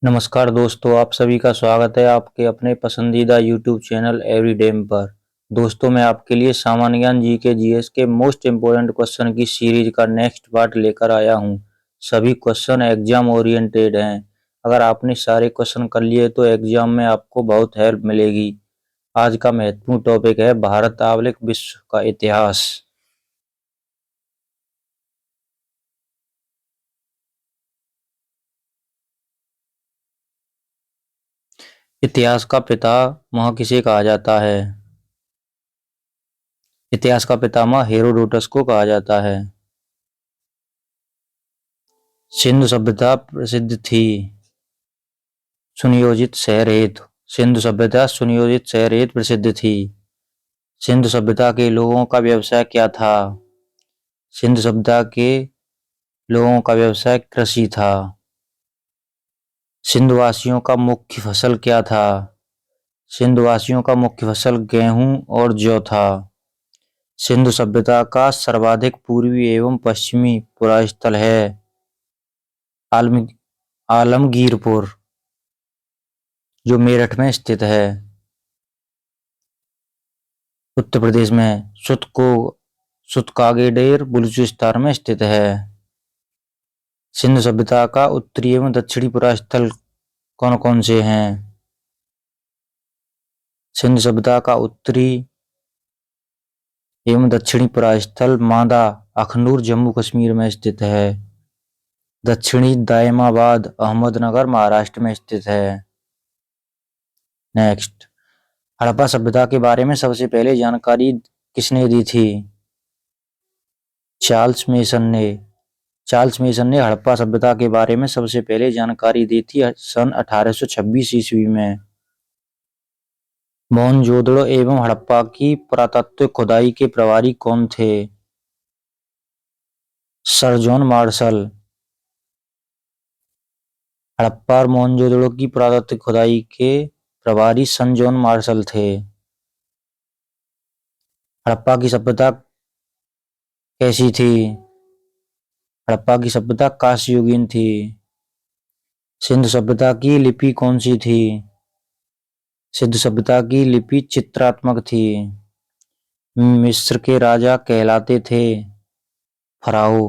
नमस्कार दोस्तों, आप सभी का स्वागत है आपके अपने पसंदीदा यूट्यूब चैनल एवरीडेम पर। दोस्तों, मैं आपके लिए सामान्य ज्ञान जीके जीएस के मोस्ट इम्पोर्टेंट क्वेश्चन की सीरीज का नेक्स्ट पार्ट लेकर आया हूं। सभी क्वेश्चन एग्जाम ओरिएंटेड हैं। अगर आपने सारे क्वेश्चन कर लिए तो एग्जाम में आपको बहुत हेल्प मिलेगी। आज का महत्वपूर्ण टॉपिक है भारत आधुनिक विश्व का इतिहास। इतिहास का पितामह किसे कहा जाता है? इतिहास का पितामह हेरोडोटस को कहा जाता है। सिंधु सभ्यता प्रसिद्ध थी सुनियोजित शहर हेतु। सिंधु सभ्यता सुनियोजित शहर हेतु प्रसिद्ध थी। सिंधु सभ्यता के लोगों का व्यवसाय क्या था? सिंधु सभ्यता के लोगों का व्यवसाय कृषि था। सिंधुवासियों का मुख्य फसल क्या था? सिंधुवासियों का मुख्य फसल गेहूं और जौ था। सिंधु सभ्यता का सर्वाधिक पूर्वी एवं पश्चिमी पुरास्थल है आलम आलमगीरपुर, जो मेरठ में स्थित है, उत्तर प्रदेश में। सुतकागेडेर बलूचिस्तान में स्थित है। सिंधु सभ्यता का उत्तरी एवं दक्षिणी पुरास्थल कौन कौन से हैं? सिंधु सभ्यता का उत्तरी एवं दक्षिणी पुरास्थल मांदा अखनूर जम्मू कश्मीर में स्थित है। दक्षिणी दायमाबाद अहमदनगर महाराष्ट्र में स्थित है। नेक्स्ट, हड़प्पा सभ्यता के बारे में सबसे पहले जानकारी किसने दी थी? चार्ल्स मेसन ने। चार्ल्स मेसन ने हड़प्पा सभ्यता के बारे में सबसे पहले जानकारी दी थी सन 1826 ईस्वी में। मोहनजोदड़ो एवं हड़प्पा की पुरातत्व खुदाई के प्रभारी कौन थे? Sir John Marshall. हड़प्पा और मोहनजोदड़ो की पुरातत्व खुदाई के प्रभारी सन जॉन मार्शल थे। हड़प्पा की सभ्यता कैसी थी? हड़प्पा की सभ्यता कांस्ययुगीन थी। सिंधु सभ्यता की लिपि कौन सी थी? सिंधु सभ्यता की लिपि चित्रात्मक थी। मिस्र के राजा कहलाते थे फराओ।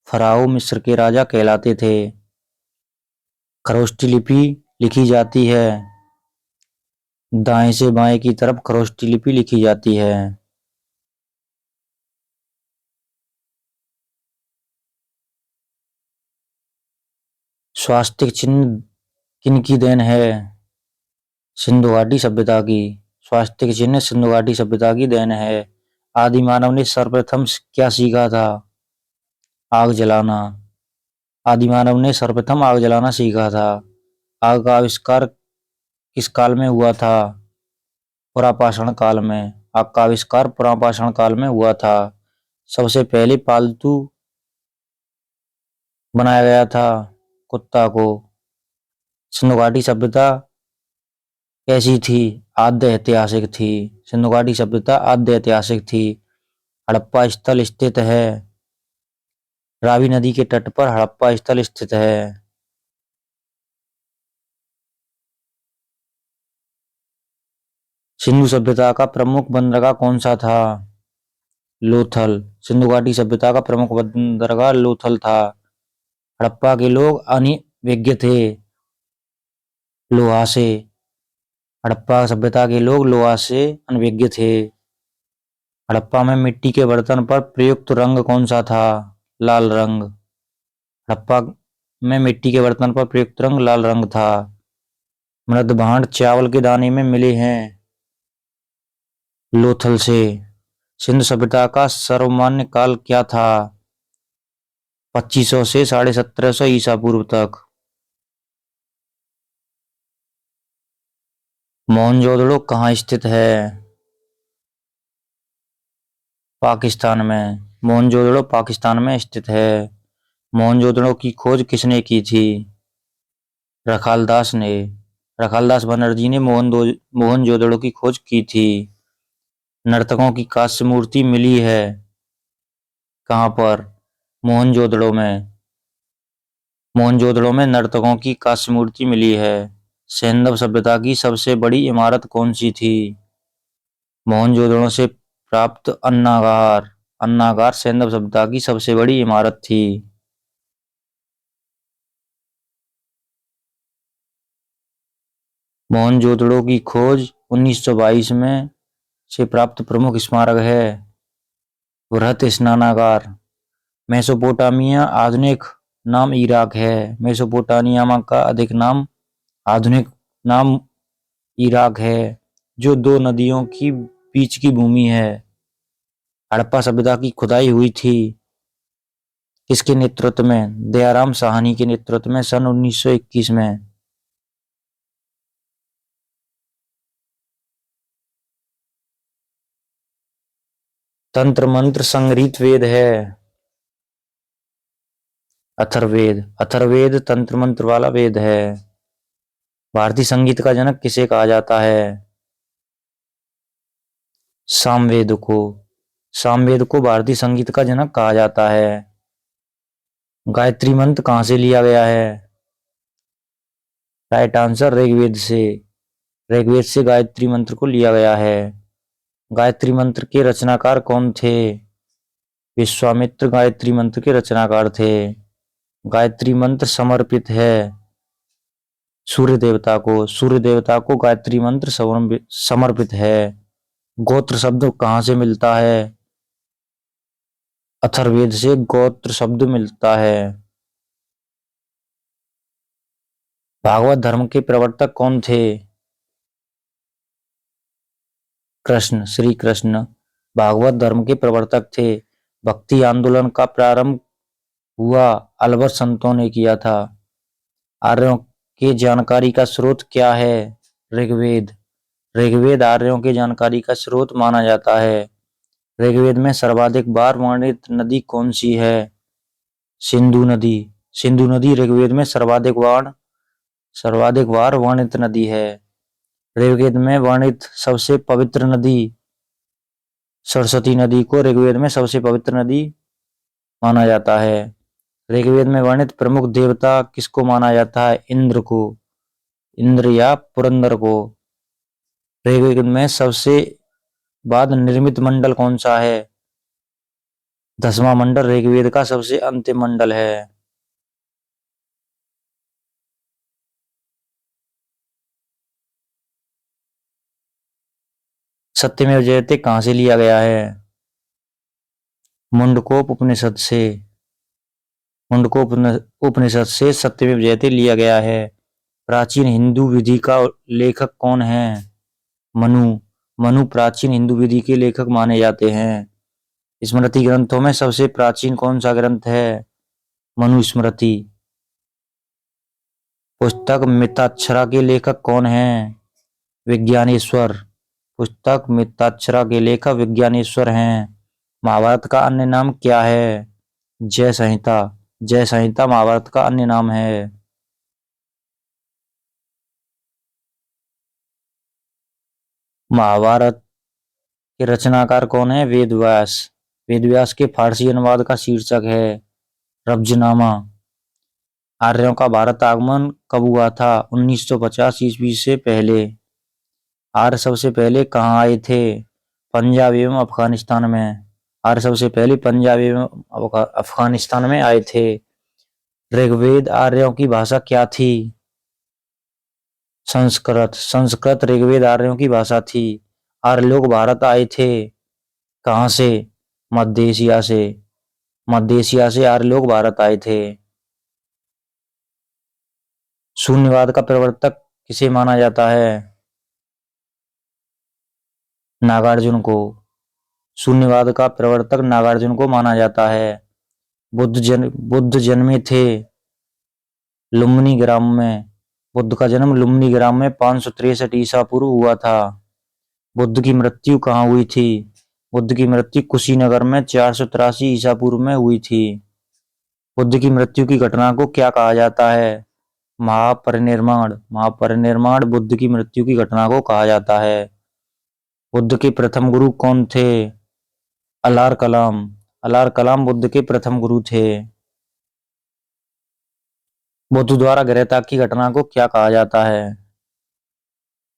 फराओ मिस्र के राजा कहलाते थे। खरोष्टी लिपि लिखी जाती है, दाएं से बाएं की तरफ खरोष्टी लिपि लिखी जाती है। स्वास्तिक चिन्ह किनकी देन है? सिंधु घाटी सभ्यता की। स्वास्तिक चिन्ह सिंधु घाटी सभ्यता की देन है। आदि मानव ने सर्वप्रथम क्या सीखा था? आग जलाना। आदि मानव ने सर्वप्रथम आग जलाना सीखा था। आग का आविष्कार किस काल में हुआ था? पुरापाषाण काल में। आग का आविष्कार पुरापाषाण काल में हुआ था। सबसे पहले पालतू बनाया गया था कुत्ता को। सिंधु घाटी सभ्यता कैसी थी? आद्य ऐतिहासिक थी। सिंधु घाटी सभ्यता आद्य ऐतिहासिक थी। हड़प्पा स्थल स्थित है रावी नदी के तट पर। हड़प्पा स्थल स्थित है। सिंधु सभ्यता का प्रमुख बंदरगाह कौन सा था? लोथल। सिंधु घाटी सभ्यता का प्रमुख बंदरगाह लोथल था। हड़प्पा के लोग अनभिज्ञ थे लोहा से। हड़प्पा सभ्यता के लोग लोहा से अनभिज्ञ थे। हड़प्पा में मिट्टी के बर्तन पर प्रयुक्त रंग कौन सा था? लाल रंग। हड़प्पा में मिट्टी के बर्तन पर प्रयुक्त रंग लाल रंग था। मृद भांड चावल के दाने में मिले हैं लोथल से। सिंधु सभ्यता का सर्वमान्य काल क्या था? 2500 से 1750 ईसा पूर्व तक। मोहनजोदड़ो कहाँ स्थित है? पाकिस्तान में। मोहनजोदड़ो पाकिस्तान में स्थित है। मोहनजोदड़ो की खोज किसने की थी? रखालदास ने। रखालदास बनर्जी ने मोहनजोदड़ो की खोज की थी। नर्तकों की कांस्य मूर्ति मिली है कहाँ पर? मोहनजोदड़ो में। मोहनजोदड़ो में नर्तकों की कांस्य मूर्ति मिली है। सैंधव सभ्यता की सबसे बड़ी इमारत कौन सी थी? मोहनजोदड़ो से प्राप्त अन्नागार। अन्नागार सैंधव सभ्यता की सबसे बड़ी इमारत थी। मोहनजोदड़ो की खोज 1922 में से प्राप्त प्रमुख स्मारक है बृहत स्नानागार। मेसोपोटामिया आधुनिक नाम इराक है। मेसोपोटामिया का अधिक नाम आधुनिक नाम इराक है, जो दो नदियों की बीच की भूमि है। हड़प्पा सभ्यता की खुदाई हुई थी किसके नेतृत्व में? दयाराम साहनी के नेतृत्व में सन 1921 में। तंत्र मंत्र संग्रहित वेद है अथर्ववेद। अथर्ववेद तंत्र मंत्र वाला वेद है। भारतीय संगीत का जनक किसे कहा जाता है? सामवेद को। सामवेद को भारतीय संगीत का जनक कहा जाता है। गायत्री मंत्र कहां से लिया गया है? राइट आंसर ऋग्वेद से। ऋग्वेद से गायत्री मंत्र को लिया गया है। गायत्री मंत्र के रचनाकार कौन थे? विश्वामित्र गायत्री मंत्र के रचनाकार थे। गायत्री मंत्र समर्पित है सूर्य देवता को। सूर्य देवता को गायत्री मंत्र समर्पित है। गोत्र शब्द कहां से मिलता है? अथर्ववेद से गोत्र शब्द मिलता है। भागवत धर्म के प्रवर्तक कौन थे? कृष्ण, श्री कृष्ण भागवत धर्म के प्रवर्तक थे। भक्ति आंदोलन का प्रारंभ हुआ अलवर संतों ने किया था। आर्यों के जानकारी का स्रोत क्या है? ऋग्वेद। ऋग्वेद आर्यों के जानकारी का स्रोत माना जाता है। ऋग्वेद में सर्वाधिक बार वर्णित नदी कौन सी है? सिंधु नदी। सिंधु नदी ऋग्वेद में सर्वाधिक बार वर्णित नदी है। ऋग्वेद में वर्णित सबसे पवित्र नदी सरस्वती नदी को ऋग्वेद में सबसे पवित्र नदी माना जाता है। ऋग्वेद में वर्णित प्रमुख देवता किसको माना जाता है? इंद्र को। इंद्र या पुरंदर को। ऋग्वेद में सबसे बाद निर्मित मंडल कौन सा है? 10वां मंडल ऋग्वेद का सबसे अंतिम मंडल है। सत्यमेव जयते कहां से लिया गया है? मुंडकोप उपनिषद से। मुंडकोप उपनिषद से सत्यमेव जयते लिया गया है। प्राचीन हिंदू विधि का लेखक कौन है? मनु। मनु प्राचीन हिंदू विधि के लेखक माने जाते हैं। स्मृति ग्रंथों में सबसे प्राचीन कौन सा ग्रंथ है? मनुस्मृति। पुस्तक मिताक्षरा के लेखक कौन है? विज्ञानेश्वर। पुस्तक मिताक्षरा के लेखक विज्ञानेश्वर हैं। महाभारत का अन्य नाम क्या है? जय संहिता। जय संहिता महाभारत का अन्य नाम है। महाभारत के रचनाकार कौन है? वेदव्यास। वेदव्यास के फारसी अनुवाद का शीर्षक है रब्जनामा। आर्यों का भारत आगमन कब हुआ था? 1950 ईस्वी से पहले। आर्य सबसे पहले कहाँ आए थे? पंजाब एवं अफगानिस्तान में। आर्य सबसे पहले पंजाब एवं अफगानिस्तान में आए थे। ऋग्वेद आर्यों की भाषा क्या थी? संस्कृत। संस्कृत ऋग्वेद आर्यों की भाषा थी। आर्य लोग भारत आए थे कहाँ से? मध्य एशिया से। मध्य एशिया से आर्य लोग भारत आए थे। शून्यवाद का प्रवर्तक किसे माना जाता है? नागार्जुन को। शून्यवाद का प्रवर्तक नागार्जुन को माना जाता है। बुद्ध जन्मे थे लुम्बिनी ग्राम में। बुद्ध का जन्म लुम्बिनी ग्राम में 563 ईसा पूर्व हुआ था। बुद्ध की मृत्यु कहाँ हुई थी? बुद्ध की मृत्यु कुशीनगर में 483 ईसा पूर्व में हुई थी। बुद्ध की मृत्यु की घटना को क्या कहा जाता है? महापरिनिर्वाण। महापरिनिर्वाण बुद्ध की मृत्यु की घटना को कहा जाता है। बुद्ध के प्रथम गुरु कौन थे? अलार कलाम। अलार कलाम बुद्ध के प्रथम गुरु थे। बुद्ध द्वारा गृहत्याग की घटना को क्या कहा जाता है?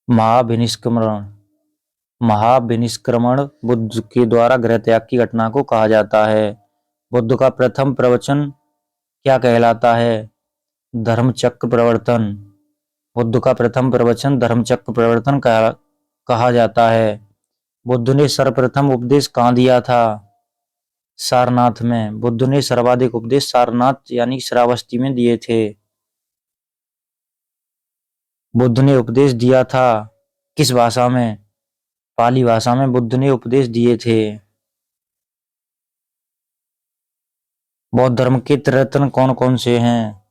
महाभिनिष्क्रमण। महाभिनिष्क्रमण बुद्ध के द्वारा गृहत्याग की घटना को कहा जाता है। बुद्ध का प्रथम प्रवचन क्या कहलाता है? धर्मचक्र प्रवर्तन। बुद्ध का प्रथम प्रवचन धर्मचक्र प्रवर्तन कहा जाता है। बुद्ध ने सर्वप्रथम उपदेश कहाँ दिया था? सारनाथ में। बुद्ध ने सर्वाधिक उपदेश सारनाथ यानी श्रावस्ती में दिए थे। बुद्ध ने उपदेश दिया था किस भाषा में? पाली भाषा में बुद्ध ने उपदेश दिए थे। बौद्ध धर्म के त्रिरत्न कौन कौन से हैं?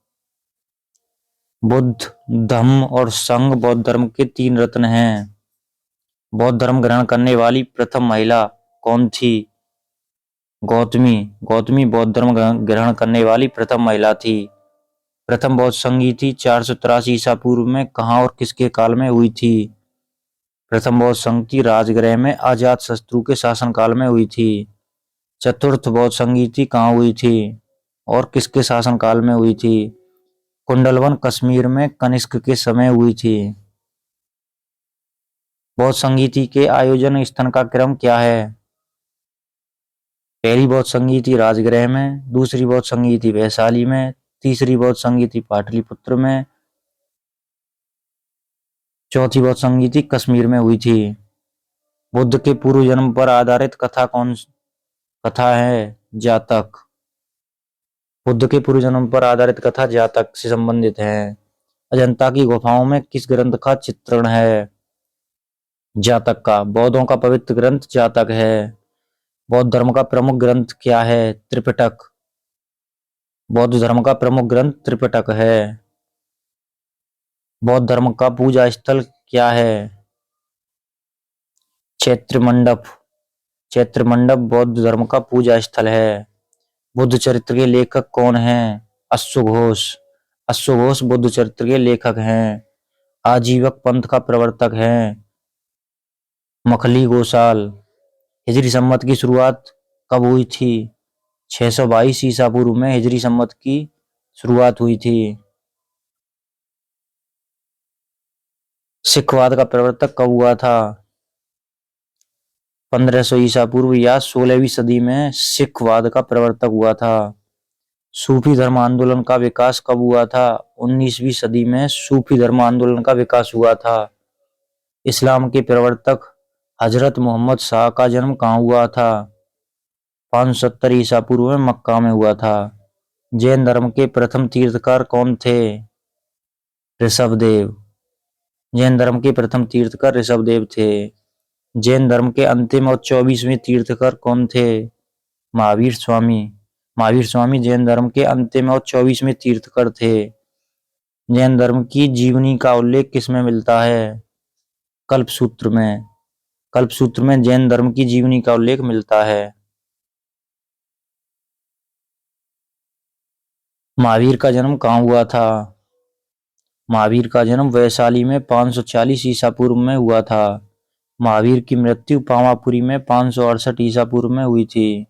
बुद्ध, धम्म और संघ बौद्ध धर्म के तीन रत्न हैं। बौद्ध धर्म ग्रहण करने वाली प्रथम महिला कौन थी? गौतमी। गौतमी बौद्ध धर्म ग्रहण करने वाली प्रथम महिला थी। प्रथम बौद्ध संगीति 483 ईसा पूर्व में कहाँ और किसके काल में हुई थी? प्रथम बौद्ध संगीति राजगृह में अजातशत्रु के शासनकाल में हुई थी। चतुर्थ बौद्ध संगीति कहाँ हुई थी और किसके शासनकाल में हुई थी? कुंडलवन कश्मीर में कनिष्क के समय हुई थी। बौद्ध संगीति के आयोजन स्थल का क्रम क्या है? पहली बौद्ध संगीति राजगृह में, दूसरी बौद्ध संगीति वैशाली में, तीसरी बौद्ध संगीति पाटलिपुत्र में, चौथी बौद्ध संगीति कश्मीर में हुई थी। बुद्ध के पूर्व जन्म पर आधारित कथा है? जातक। बुद्ध के पूर्व जन्म पर आधारित कथा जातक से संबंधित है। अजंता की गुफाओं में किस ग्रंथ का चित्रण है? जातक का। बौद्धों का पवित्र ग्रंथ जातक है। बौद्ध धर्म का प्रमुख ग्रंथ क्या है? त्रिपिटक। बौद्ध धर्म का प्रमुख ग्रंथ त्रिपिटक है। बौद्ध धर्म का पूजा स्थल क्या है? चैत्र मंडप। चैत्र मंडप बौद्ध धर्म का पूजा स्थल है। बुद्ध चरित्र के लेखक कौन हैं? अश्वघोष। अश्वघोष बुद्ध चरित्र के लेखक हैं। आजीवक पंथ का प्रवर्तक हैं मखली गोसाल। हिजरी संवत की शुरुआत कब हुई थी? 622 ईसा पूर्व में हिजरी संवत की शुरुआत हुई थी। सिखवाद का प्रवर्तक कब हुआ था? 1500 ईसा पूर्व या 16वीं सदी में सिखवाद का प्रवर्तक हुआ था। सूफी धर्म आंदोलन का विकास कब हुआ था? 19वीं सदी में सूफी धर्म आंदोलन का विकास हुआ था। इस्लाम के प्रवर्तक हजरत मोहम्मद शाह का जन्म कहाँ हुआ था? 570 ईसा पूर्व में मक्का में हुआ था। जैन धर्म के प्रथम तीर्थकर कौन थे? ऋषभदेव। जैन धर्म के प्रथम तीर्थकर ऋषभदेव थे। जैन धर्म के अंतिम और 24वें तीर्थकर कौन थे? महावीर स्वामी। महावीर स्वामी जैन धर्म के अंतिम और 24वें तीर्थकर थे। जैन धर्म की जीवनी का उल्लेख किसमें मिलता है? कल्पसूत्र में। कल्पसूत्र में जैन धर्म की जीवनी का उल्लेख मिलता है। महावीर का जन्म कहाँ हुआ था? महावीर का जन्म वैशाली में 540 ईसा पूर्व में हुआ था। महावीर की मृत्यु पावापुरी में 568 ईसा पूर्व में हुई थी।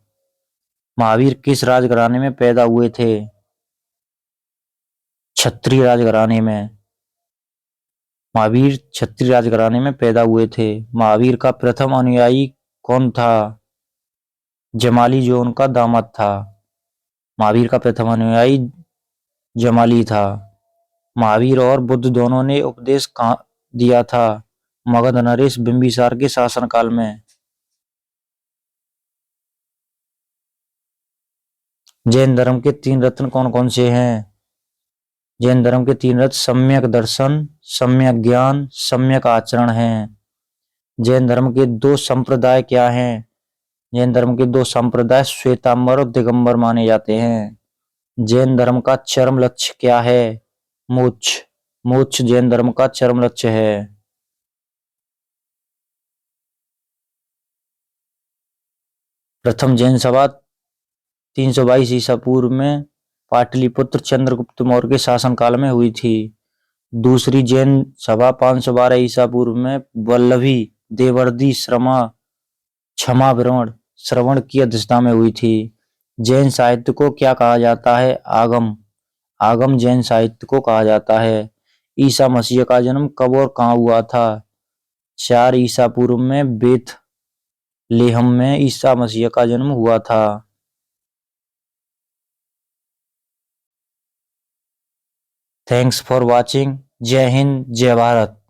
महावीर किस राजघराने में पैदा हुए थे? क्षत्रिय राजघराने में। महावीर क्षत्रिय राजघराने में पैदा हुए थे। महावीर का प्रथम अनुयायी कौन था? जमाली जो उनका दामाद था। महावीर का प्रथम अनुयायी जमाली था। महावीर और बुद्ध दोनों ने उपदेश कहाँ दिया था? मगध नरेश बिंबिसार के शासनकाल में। जैन धर्म के तीन रत्न कौन कौन से हैं? जैन धर्म के तीन रत्न सम्यक दर्शन, सम्यक ज्ञान, सम्यक आचरण हैं। जैन धर्म के दो संप्रदाय क्या हैं? जैन धर्म के दो संप्रदाय श्वेतांबर और दिगंबर माने जाते हैं। जैन धर्म का चरम लक्ष्य क्या है? मोक्ष। मोक्ष जैन धर्म का चरम लक्ष्य है। प्रथम जैन सभा 322 ईसा पूर्व में पाटलिपुत्र चंद्रगुप्त मौर्य के शासनकाल में हुई थी। दूसरी जैन सभा 512 ईसा पूर्व में वल्लभी देवर्षि क्षमावरण श्रवण की अध्यक्षता में हुई थी। जैन साहित्य को क्या कहा जाता है? आगम। आगम जैन साहित्य को कहा जाता है। ईसा मसीह का जन्म कब और कहाँ हुआ था? 4 ईसा पूर्व में बेथलेहम में ईसा मसीह का जन्म हुआ था। Thanks for watching. जय हिंद, जय भारत।